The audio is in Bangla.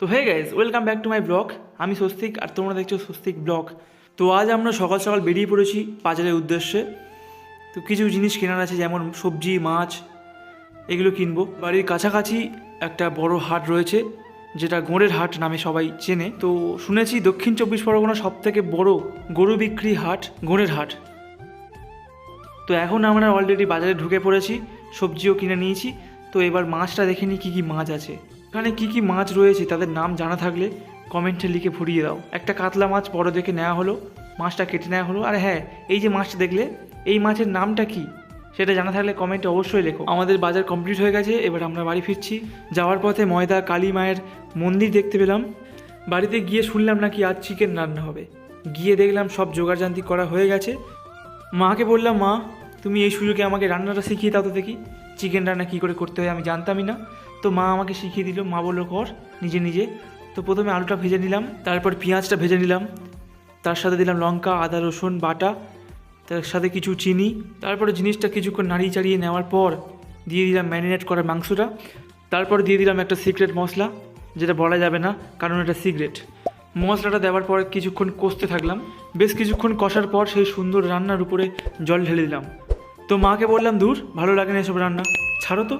তো hey guys, welcome back to my blog. আমি স্বস্তিক আর তোমরা দেখছো স্বস্তিক ব্লগ। তো আজ আমরা সকাল সকাল বেরিয়ে পড়েছি বাজারের উদ্দেশ্যে। তো কিছু জিনিস কেনার আছে, যেমন সবজি, মাছ, এগুলো কিনবো। বাড়ির কাছাকাছি একটা বড় হাট রয়েছে, যেটা গোড়ের হাট নামে সবাই চেনে। তো শুনেছি দক্ষিণ চব্বিশ পরগনা সব থেকে বড় গরু বিক্রি হাট গোড়ের হাট। তো এখন আমরা অলরেডি বাজারে ঢুকে পড়েছি, সবজিও কিনে নিয়েছি। তো এবার মাছটা দেখে নিই কী কী মাছ আছে। এখানে কী কী মাছ রয়েছে তাদের নাম জানা থাকলে কমেন্টে লিখে ফুরিয়ে দাও। একটা কাতলা মাছ বড় দেখে নেওয়া হলো, মাছটা কেটে নেওয়া হলো। আর হ্যাঁ, এই যে মাছটা দেখলে, এই মাছের নামটা কি সেটা জানা থাকলে কমেন্টে অবশ্যই লেখো। আমাদের বাজার কমপ্লিট হয়ে গেছে, এবার আমরা বাড়ি ফিরছি। যাওয়ার পথে ময়দা কালী মায়ের মন্দির দেখতে পেলাম। বাড়িতে গিয়ে শুনলাম নাকি আজ চিকেন রান্না হবে। গিয়ে দেখলাম সব জোগাড়জান্তি করা হয়ে গেছে। মাকে বললাম, মা তুমি এই সুযোগে আমাকে রান্নাটা শিখিয়ে দাও তো দেখি, চিকেন রান্না কী করে করতে হয় আমি জানতামই না। তো মা আমাকে শিখিয়ে দিল, মা বললো কর নিজে নিজে। তো প্রথমে আলুটা ভেজে নিলাম, তারপর পেঁয়াজটা ভেজে নিলাম, তার সাথে দিলাম লঙ্কা, আদা, রসুন বাটা, তার সাথে কিছু চিনি। তারপরে জিনিসটা কিছুক্ষণ নাড়িয়ে চাড়িয়ে নেওয়ার পর দিয়ে দিলাম ম্যারিনেট করা মাংসটা। তারপর দিয়ে দিলাম একটা সিক্রেট মশলা, যেটা বলা যাবে না কারণ এটা সিক্রেট। মশলাটা দেওয়ার পর কিছুক্ষণ কষতে থাকলাম। বেশ কিছুক্ষণ কষার পর সেই সুন্দর রান্নার উপরে জল ঢেলে দিলাম। তো মাকে বললাম, দূর ভালো লাগে না এসব রান্না, ছাড়ো তো।